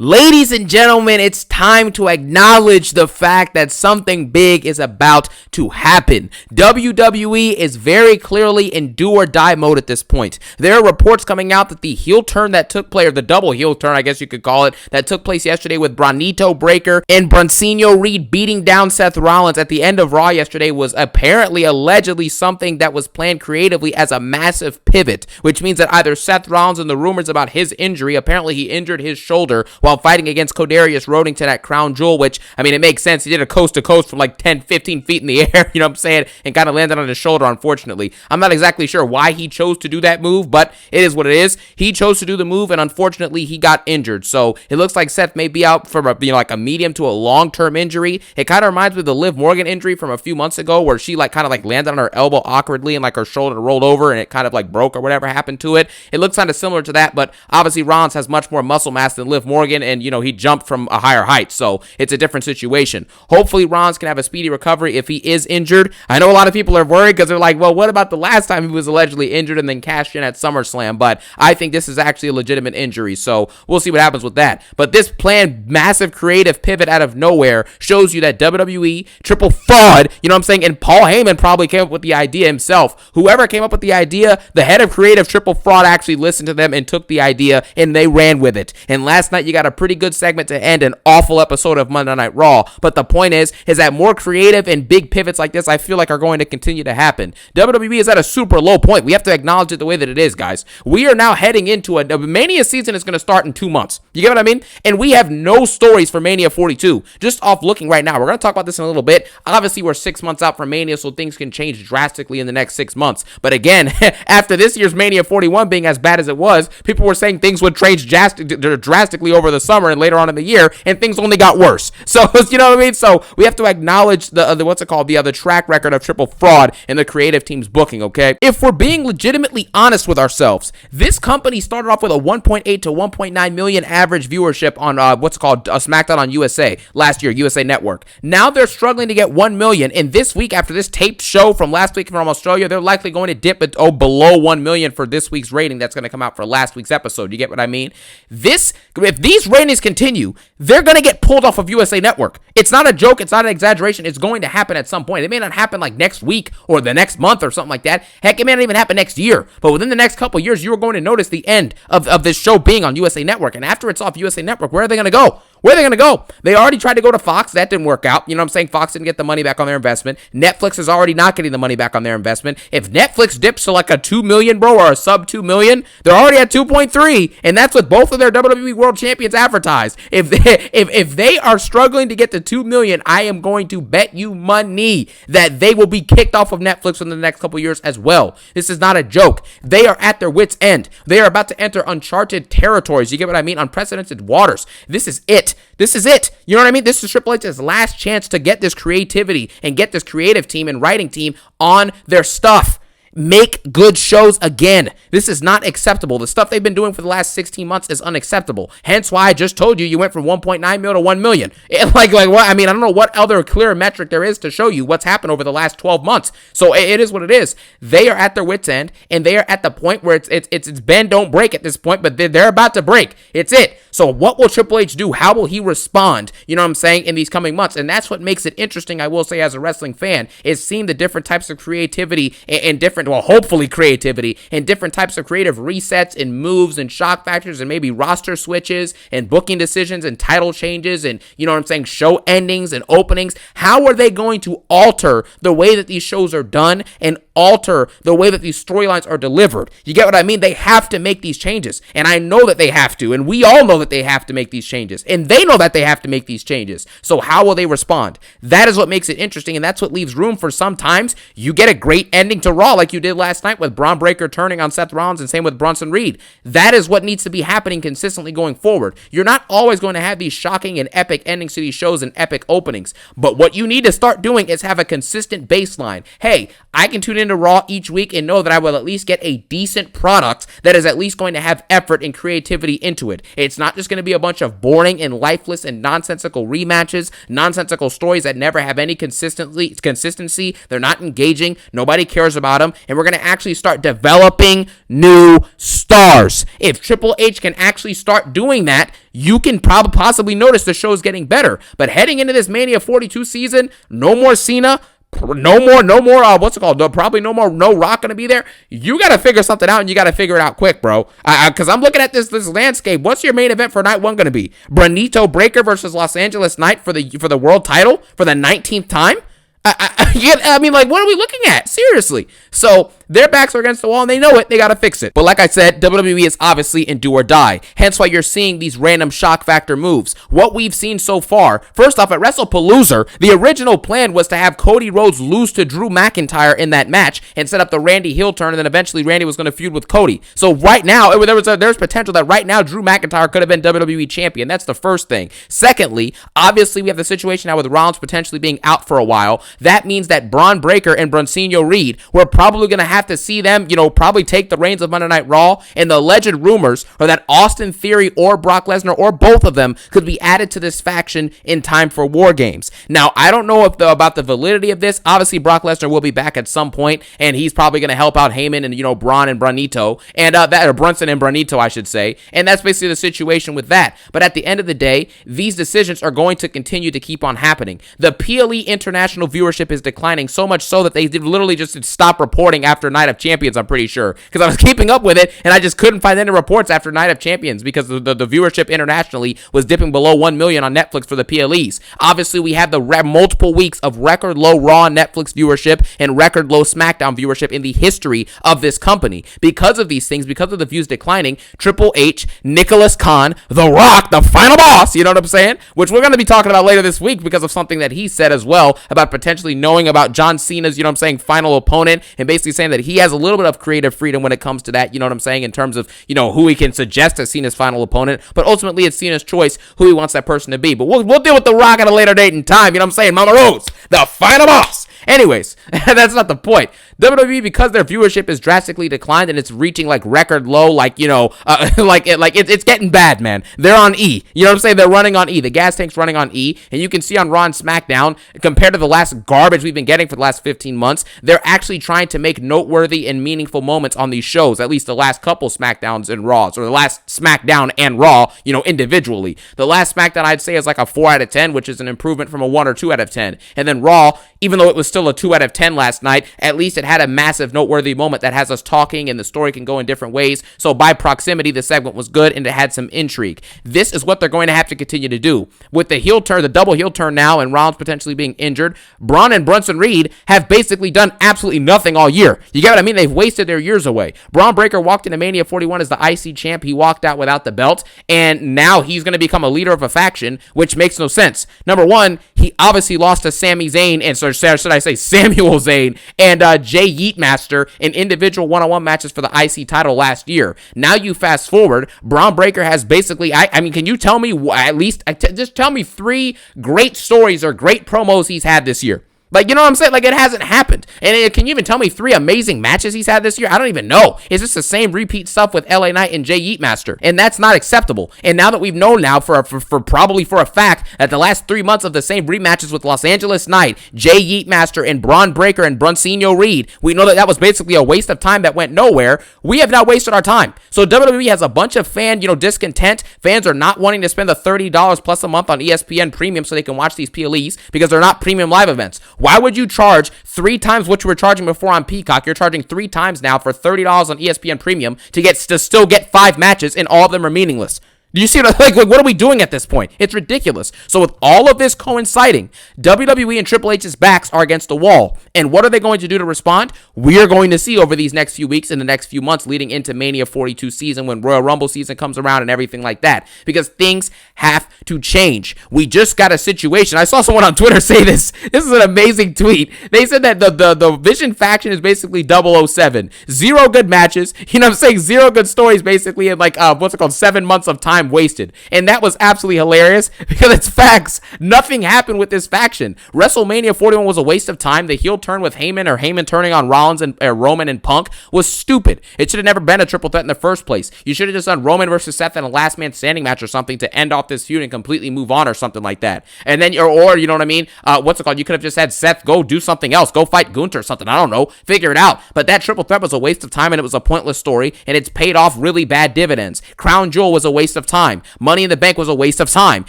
Ladies and gentlemen, it's time to acknowledge the fact that something big is about to happen. WWE is very clearly in do or die mode at this point. There are reports coming out that the heel turn that took place, or the double heel turn, I guess you could call it, that took place yesterday with Bronito Breakker and Broncinho Reed beating down Seth Rollins at the end of Raw yesterday was apparently, allegedly, something that was planned creatively as a massive pivot, which means that either Seth Rollins and the rumors about his injury, apparently he injured his shoulder while fighting against Codarius Rodington at Crown Jewel, which, I mean, it makes sense. He did a coast-to-coast from like 10, 15 feet in the air, you know what I'm saying, and kind of landed on his shoulder, unfortunately. I'm not exactly sure why he chose to do that move, but it is what it is. He chose to do the move, and unfortunately, he got injured. So it looks like Seth may be out for like a medium to a long-term injury. It kind of reminds me of the Liv Morgan injury from a few months ago, where she like kind of like landed on her elbow awkwardly, and like her shoulder rolled over, and it kind of like broke or whatever happened to it. It looks kind of similar to that, but obviously Rollins has much more muscle mass than Liv Morgan, and he jumped from a higher height, so it's a different situation. Hopefully Rollins can have a speedy recovery if he is injured. I know a lot of people are worried because they're like, well, what about the last time he was allegedly injured and then cashed in at SummerSlam? But I think this is actually a legitimate injury, so we'll see what happens with that. But this planned massive creative pivot out of nowhere shows you that WWE, triple fraud, you know what I'm saying, and Paul Heyman probably came up with the idea himself. Whoever came up with the idea, the head of creative triple fraud actually listened to them and took the idea and they ran with it. And last night you got a pretty good segment to end an awful episode of Monday Night Raw. But the point is that more creative and big pivots like this, I feel like, are going to continue to happen. WWE is at a super low point. We have to acknowledge it the way that it is, guys. We are now heading into a Mania season is going to start in 2 months. You get what I mean? And we have no stories for Mania 42. Just off looking right now. We're going to talk about this in a little bit. Obviously, we're 6 months out from Mania, so things can change drastically in the next 6 months. But again, after this year's Mania 41 being as bad as it was, people were saying things would change drastically over the summer and later on in the year, and things only got worse. So, you know what I mean? So we have to acknowledge the track record of triple fraud in the creative team's booking, okay? If we're being legitimately honest with ourselves, this company started off with a 1.8 to 1.9 million average viewership on SmackDown on USA last year, USA Network. Now they're struggling to get 1 million, and this week, after this taped show from last week from Australia, they're likely going to dip below 1 million for this week's rating that's going to come out for last week's episode. You get what I mean? If these ratings continue, they're going to get pulled off of USA Network. It's not a joke. It's not an exaggeration. It's going to happen at some point. It may not happen like next week or the next month or something like that. Heck, it may not even happen next year. But within the next couple of years, you are going to notice the end of this show being on USA Network. And after it's off USA Network, where are they going to go? Where are they going to go? They already tried to go to Fox. That didn't work out. You know what I'm saying? Fox didn't get the money back on their investment. Netflix is already not getting the money back on their investment. If Netflix dips to like a 2 million, bro, or a sub 2 million, they're already at 2.3. And that's what both of their WWE World Champions advertised. If they are struggling to get to 2 million, I am going to bet you money that they will be kicked off of Netflix in the next couple years as well. This is not a joke. They are at their wits' end. They are about to enter uncharted territories. You get what I mean? Unprecedented waters. This is it. This is it. You know what I mean? This is Triple H's last chance to get this creativity and get this creative team and writing team on their stuff. Make good shows again. This is not acceptable. The stuff they've been doing for the last 16 months is unacceptable. Hence why I just told you went from 1.9 mil to 1 million. Like what? I mean, I don't know what other clear metric there is to show you what's happened over the last 12 months. So it is what it is. They are at their wits' end, and they are at the point where it's bend, don't break at this point, but they're about to break. It's it. So what will Triple H do? How will he respond? You know what I'm saying? In these coming months. And that's what makes it interesting, I will say, as a wrestling fan, is seeing the different types of creativity and different, well, hopefully creativity and different types of creative resets and moves and shock factors and maybe roster switches and booking decisions and title changes and, you know what I'm saying, show endings and openings. How are they going to alter the way that these shows are done and alter the way that these storylines are delivered? You get what I mean? They have to make these changes, and I know that they have to, and we all know that they have to make these changes, and they know that they have to make these changes. So how will they respond? That is what makes it interesting, and that's what leaves room for sometimes you get a great ending to Raw like you did last night with Braun Breaker turning on Seth Rollins, and same with Bronson Reed. That is what needs to be happening consistently going forward. You're not always going to have these shocking and epic endings to these shows and epic openings, but what you need to start doing is have a consistent baseline. Hey, I can tune into Raw each week and know that I will at least get a decent product that is at least going to have effort and creativity into it. It's not not just going to be a bunch of boring and lifeless and nonsensical rematches, nonsensical stories that never have any consistency. They're not engaging. Nobody cares about them. And we're going to actually start developing new stars. If Triple H can actually start doing that, you can possibly notice the show's getting better. But heading into this Mania 42 season, no more Cena, no more, what's it called? Probably no Rock gonna be there. You gotta figure something out, and you gotta figure it out quick, bro. Because I'm looking at this landscape. What's your main event for night one gonna be? Branito Breaker versus Los Angeles Knight for the world title for the 19th time? I mean, like, what are we looking at? Seriously. So their backs are against the wall and they know it. They got to fix it. But like I said, WWE is obviously in do or die. Hence why you're seeing these random shock factor moves. What we've seen so far, first off, at WrestlePalooza, the original plan was to have Cody Rhodes lose to Drew McIntyre in that match and set up the Randy heel turn, and then eventually Randy was going to feud with Cody. So right now, there's potential that right now Drew McIntyre could have been WWE champion. That's the first thing. Secondly, obviously we have the situation now with Rollins potentially being out for a while. That means that Braun Breaker and Bronsinho Reed, we're probably going to have to see them, probably take the reins of Monday Night Raw. And the alleged rumors are that Austin Theory or Brock Lesnar or both of them could be added to this faction in time for War Games. Now, I don't know about the validity of this. Obviously, Brock Lesnar will be back at some point, and he's probably going to help out Heyman and, Braun and Branito, and Brunson and Branito, I should say. And that's basically the situation with that. But at the end of the day, these decisions are going to continue to keep on happening. The PLE international viewership is declining so much so that they literally just stopped reporting after Night of Champions, I'm pretty sure, because I was keeping up with it and I just couldn't find any reports after Night of Champions because the viewership internationally was dipping below 1 million on Netflix for the PLEs. Obviously, we have the multiple weeks of record low Raw Netflix viewership and record low SmackDown viewership in the history of this company. Because of these things, because of the views declining, Triple H, Nicholas Khan, The Rock, the final boss, you know what I'm saying? Which we're going to be talking about later this week because of something that he said as well about potentially knowing about John Cena's, final opponent, and basically saying that he has a little bit of creative freedom when it comes to that, in terms of, who he can suggest as Cena's final opponent, but ultimately it's Cena's choice who he wants that person to be. But we'll deal with The Rock at a later date and time, Mama Rose, the final boss. Anyways, that's not the point. WWE, because their viewership is drastically declined and it's reaching like record low, it's getting bad, man. They're on E. You know what I'm saying? They're running on E. The gas tank's running on E, and you can see on Raw and SmackDown, compared to the last garbage we've been getting for the last 15 months, they're actually trying to make noteworthy and meaningful moments on these shows, at least the last couple SmackDowns and Raws, or the last SmackDown and Raw, individually. The last SmackDown I'd say is like a 4 out of 10, which is an improvement from a 1 or 2 out of 10. And then Raw, even though it was still a 2 out of 10 last night, at least it had a massive noteworthy moment that has us talking, and the story can go in different ways. So by proximity, the segment was good and it had some intrigue. This is what they're going to have to continue to do. With the heel turn, the double heel turn now, and Rollins potentially being injured, Braun and Bronson Reed have basically done absolutely nothing all year. You get what I mean? They've wasted their years away. Braun Breaker walked into Mania 41 as the IC champ. He walked out without the belt, and now he's going to become a leader of a faction, which makes no sense. Number one, he obviously lost to Sami Zayn, and so should I say Samuel Zayn, and Jay Yeatmaster in individual one-on-one matches for the IC title last year. Now you fast forward, Braun Breaker has basically, I mean, can you tell me at least, just tell me 3 great stories or great promos he's had this year? Like, you know what I'm saying? Like, it hasn't happened. And can you even tell me 3 amazing matches he's had this year? I don't even know. Is this the same repeat stuff with LA Knight and Jay Yeatmaster? And that's not acceptable. And now that we've known now for probably for a fact that the last 3 months of the same rematches with Los Angeles Knight, Jay Yeatmaster, and Braun Breaker and Bronsinho Reed, we know that was basically a waste of time that went nowhere. We have now wasted our time. So WWE has a bunch of fan, discontent. Fans are not wanting to spend the $30 plus a month on ESPN Premium so they can watch these PLEs because they're not premium live events. Why would you charge 3 times what you were charging before on Peacock? You're charging 3 times now for $30 on ESPN Premium to still get 5 matches, and all of them are meaningless. Do you see what what are we doing at this point? It's ridiculous. So with all of this coinciding, WWE and Triple H's backs are against the wall. And what are they going to do to respond? We are going to see over these next few weeks and the next few months leading into Mania 42 season, when Royal Rumble season comes around and everything like that. Because things have to change. We just got a situation. I saw someone on Twitter say this. This is an amazing tweet. They said that the Vision faction is basically 007. 0 good matches. You know what I'm saying? 0 good stories basically in 7 months of time time wasted. And that was absolutely hilarious because it's facts. Nothing happened with this faction. WrestleMania 41 was a waste of time. The heel turn with Heyman, or Heyman turning on Rollins and Roman and Punk, was stupid. It should have never been a triple threat in the first place. You should have just done Roman versus Seth in a last man standing match or something to end off this feud and completely move on or something like that. And then, or you know what I mean? What's it called? You could have just had Seth go do something else. Go fight Gunther or something. I don't know. Figure it out. But that triple threat was a waste of time, and it was a pointless story, and it's paid off really bad dividends. Crown Jewel was a waste of time. Money in the Bank was a waste of time.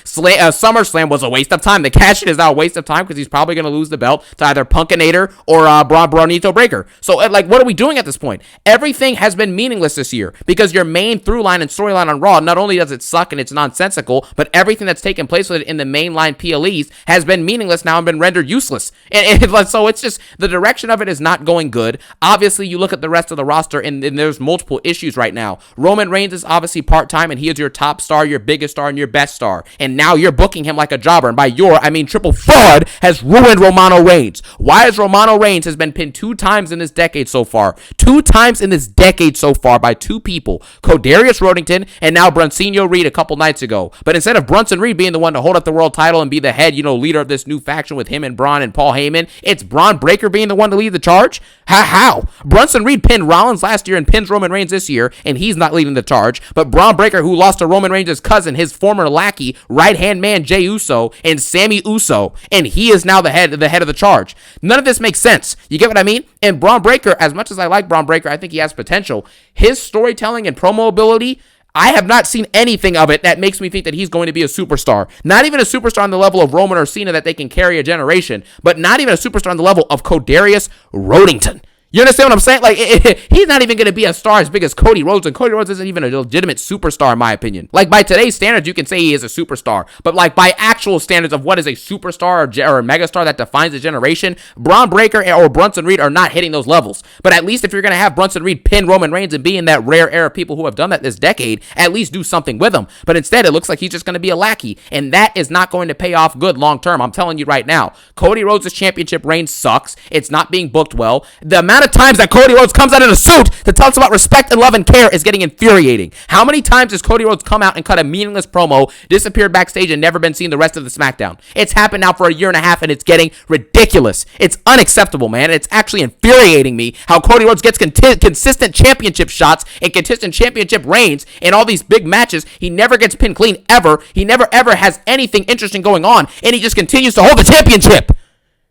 SummerSlam was a waste of time. The cash-in is now a waste of time because he's probably going to lose the belt to either Punkinator or Bronito Breakker. So, what are we doing at this point? Everything has been meaningless this year because your main through line and storyline on Raw, not only does it suck and it's nonsensical, but everything that's taken place with it in the mainline PLEs has been meaningless now and been rendered useless. So it's just, the direction of it is not going good. Obviously, you look at the rest of the roster and there's multiple issues right now. Roman Reigns is obviously part-time, and he is your top star, your biggest star, and your best star. And now you're booking him like a jobber. And by I mean triple fraud has ruined Romano Reigns. Why is Romano Reigns has been pinned 2 times in this decade so far? 2 times in this decade so far by 2 people. Codarius Rodington and now Bronsinho Reed a couple nights ago. But instead of Brunson Reed being the one to hold up the world title and be the head, leader of this new faction with him and Braun and Paul Heyman, it's Braun Breaker being the one to lead the charge? How? Brunson Reed pinned Rollins last year and pins Roman Reigns this year, and he's not leading the charge. But Braun Breaker, who lost to Roman Reigns' cousin, his former lackey, right-hand man Jey Uso, and Sammy Uso, and he is now the head of the charge. None of this makes sense. You get what I mean? And Braun Breaker, as much as I like Braun Breaker, I think he has potential. His storytelling and promo ability, I have not seen anything of it that makes me think that he's going to be a superstar. Not even a superstar on the level of Roman or Cena that they can carry a generation, but not even a superstar on the level of Codarius Rodington. You understand what I'm saying? Like, he's not even going to be a star as big as Cody Rhodes, and Cody Rhodes isn't even a legitimate superstar in my opinion. Like, by today's standards, you can say he is a superstar, but like by actual standards of what is a superstar or a megastar that defines a generation, Braun Breaker or Brunson Reed are not hitting those levels. But at least if you're going to have Brunson Reed pin Roman Reigns and be in that rare era of people who have done that this decade, at least do something with him. But instead, it looks like he's just going to be a lackey, and that is not going to pay off good long term. I'm telling you right now. Cody Rhodes' championship reign sucks. It's not being booked well. The amount of times that Cody Rhodes comes out in a suit to tell us about respect and love and care is getting infuriating. How many times has Cody Rhodes come out and cut a meaningless promo, disappeared backstage, and never been seen the rest of the SmackDown? It's happened now for a year and a half, and it's getting ridiculous. It's unacceptable, man. It's actually infuriating me how Cody Rhodes gets consistent championship shots and consistent championship reigns in all these big matches. He never gets pinned clean ever. He never ever has anything interesting going on, and he just continues to hold the championship.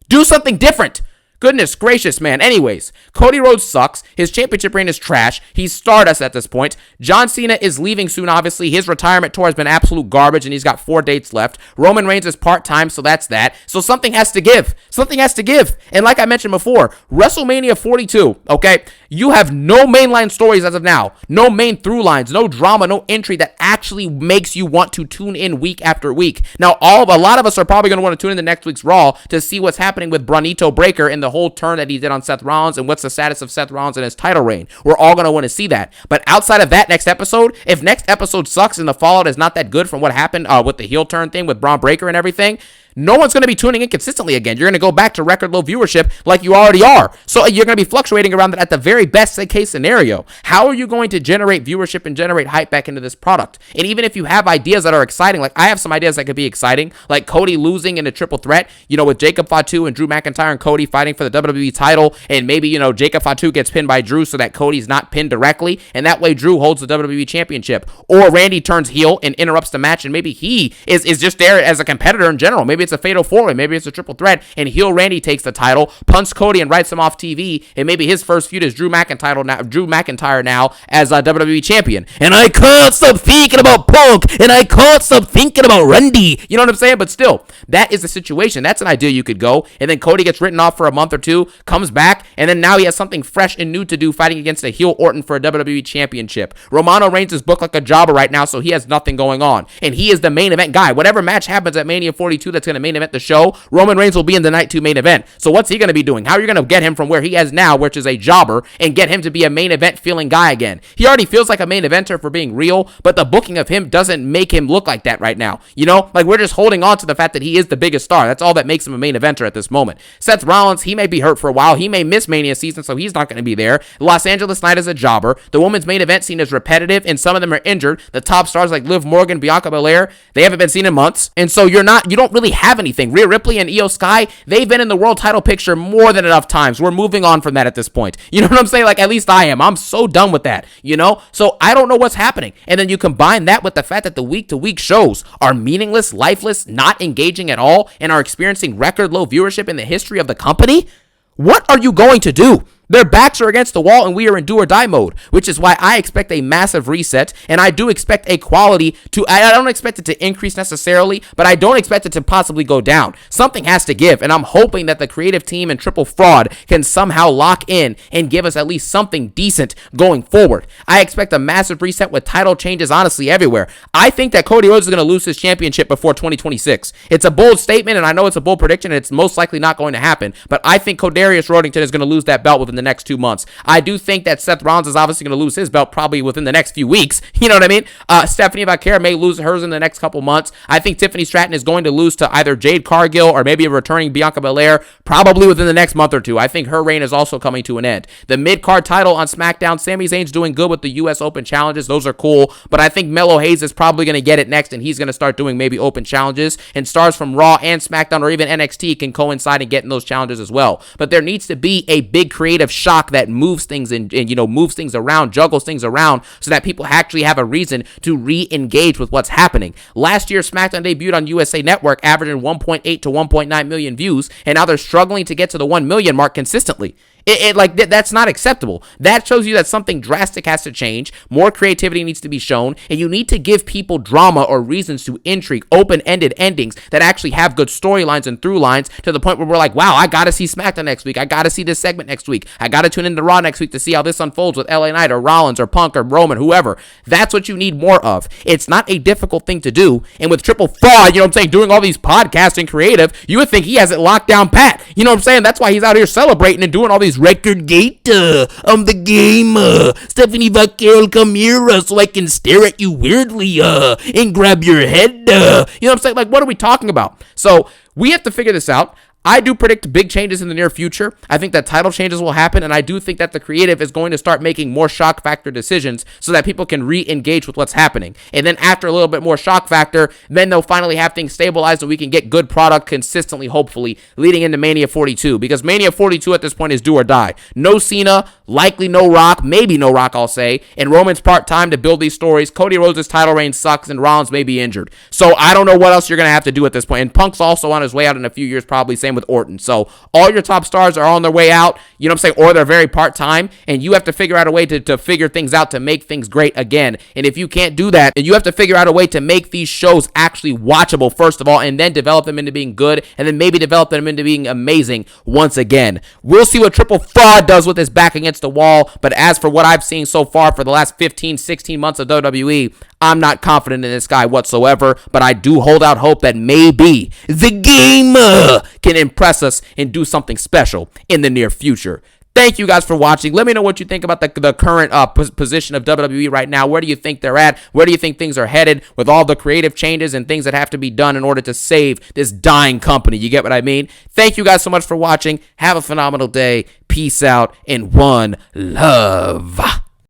Do something different. Goodness gracious, man. Anyways, Cody Rhodes sucks. His championship reign is trash. He's Stardust at this point. John Cena is leaving soon, obviously. His retirement tour has been absolute garbage, and he's got 4 dates left. Roman Reigns is part-time, so that's that. So something has to give. Something has to give. And like I mentioned before, WrestleMania 42, okay? You have no mainline stories as of now. No main through lines, no drama, no entry that actually makes you want to tune in week after week. Now, a lot of us are probably going to want to tune in to next week's Raw to see what's happening with Bronito Breakker and the whole turn that he did on Seth Rollins and what's the status of Seth Rollins and his title reign. We're all going to want to see that. But outside of that next episode, if next episode sucks and the fallout is not that good from what happened with the heel turn thing with Braun Breaker and everything, no one's going to be tuning in consistently again. You're going to go back to record low viewership like you already are. So you're going to be fluctuating around that at the very best case scenario. How are you going to generate viewership and generate hype back into this product? And even if you have ideas that are exciting, like I have some ideas that could be exciting, like Cody losing in a triple threat, with Jacob Fatu and Drew McIntyre and Cody fighting for the WWE title, and maybe, Jacob Fatu gets pinned by Drew so that Cody's not pinned directly, and that way Drew holds the WWE championship. Or Randy turns heel and interrupts the match, and maybe he is just there as a competitor in general. Maybe it's a fatal four-way, maybe it's a triple threat, and heel Randy takes the title, punts Cody and writes him off TV, and maybe his first feud is Drew McIntyre now as a WWE champion. And I can't stop thinking about Punk, and I can't stop thinking about Randy. You know what I'm saying? But still, that is the situation. That's an idea you could go, and then Cody gets written off for a month or two, comes back, and then now he has something fresh and new to do, fighting against a heel Orton for a WWE championship. Romano Reigns is booked like a jobber right now, so he has nothing going on, and he is the main event guy. Whatever match happens at Mania 42 that's going going to main event the show, Roman Reigns will be in the night 2 main event. So what's he going to be doing? How are you going to get him from where he is now, which is a jobber, and get him to be a main event feeling guy again? He already feels like a main eventer for being real, but the booking of him doesn't make him look like that right now. You know, like we're just holding on to the fact that he is the biggest star. That's all that makes him a main eventer at this moment. Seth Rollins, he may be hurt for a while. He may miss Mania season, so he's not going to be there. Los Angeles night is a jobber. The women's main event scene is repetitive, and some of them are injured. The top stars like Liv Morgan, Bianca Belair, they haven't been seen in months, and so you don't really have anything. Rhea Ripley and Io Sky, they've been in the world title picture more than enough times. We're moving on from that at this point. You know what I'm saying? Like, at least I am. I'm so done with that, you know? So I don't know what's happening. And then you combine that with the fact that the week-to-week shows are meaningless, lifeless, not engaging at all, and are experiencing record low viewership in the history of the company. What are you going to do? Their backs are against the wall, and we are in do or die mode, which is why I expect a massive reset, and I do expect a quality to, I don't expect it to increase necessarily, but I don't expect it to possibly go down. Something has to give, and I'm hoping that the creative team and Triple Fraud can somehow lock in and give us at least something decent going forward. I expect a massive reset with title changes, honestly, everywhere. I think that Cody Rhodes is going to lose his championship before 2026. It's a bold statement, and I know it's a bold prediction, and it's most likely not going to happen, but I think Codarius Rodington is going to lose that belt within the next 2 months. I do think that Seth Rollins is obviously going to lose his belt probably within the next few weeks. You know what I mean? Stephanie Vaquera may lose hers in the next couple months. I think Tiffany Stratton is going to lose to either Jade Cargill or maybe a returning Bianca Belair probably within the next month or two. I think her reign is also coming to an end. The mid-card title on SmackDown, Sami Zayn's doing good with the U.S. Open challenges. Those are cool, but I think Melo Hayes is probably going to get it next, and he's going to start doing maybe open challenges, and stars from Raw and SmackDown or even NXT can coincide in getting those challenges as well. But there needs to be a big creative shock that moves things and moves things around, juggles things around, so that people actually have a reason to re-engage with what's happening. Last year, SmackDown debuted on USA Network, averaging 1.8 to 1.9 million views, and now they're struggling to get to the 1 million mark consistently. That's not acceptable. That shows you that something drastic has to change. More creativity needs to be shown, and you need to give people drama or reasons to intrigue, open-ended endings that actually have good storylines and through lines to the point where we're like, wow, I gotta see SmackDown next week. I gotta see this segment next week. I gotta tune into Raw next week to see how this unfolds with LA Knight or Rollins or Punk or Roman, whoever. That's what you need more of. It's not a difficult thing to do, and with Triple Fraud, doing all these podcasts and creative, you would think he has it locked down pat. You know what I'm saying? That's why he's out here celebrating and doing all these record gate. I'm the gamer. Stephanie Vaquero, come here so I can stare at you weirdly and grab your head. You know what I'm saying? Like, what are we talking about? So we have to figure this out. I do predict big changes in the near future. I think that title changes will happen, and I do think that the creative is going to start making more shock factor decisions so that people can re-engage with what's happening. And then after a little bit more shock factor, then they'll finally have things stabilized and we can get good product consistently, hopefully, leading into Mania 42. Because Mania 42 at this point is do or die. No Cena, likely no Rock, maybe no Rock, I'll say. And Roman's part-time to build these stories. Cody Rhodes' title reign sucks, and Rollins may be injured. So I don't know what else you're going to have to do at this point. And Punk's also on his way out in a few years, probably, same with Orton. So all your top stars are on their way out, you know what I'm saying, or they're very part-time, and you have to figure out a way to figure things out to make things great again. And if you can't do that, then you have to figure out a way to make these shows actually watchable, first of all, and then develop them into being good, and then maybe develop them into being amazing once again. We'll see what Triple Fraud does with his back against the wall, but as for what I've seen so far for the last 15, 16 months of WWE, I'm not confident in this guy whatsoever, but I do hold out hope that maybe the gamer can impress us and do something special in the near future. Thank you guys for watching. Let me know what you think about the current position of WWE right now. Where do you think they're at? Where do you think things are headed with all the creative changes and things that have to be done in order to save this dying company? You get what I mean? Thank you guys so much for watching. Have a phenomenal day. Peace out and one love.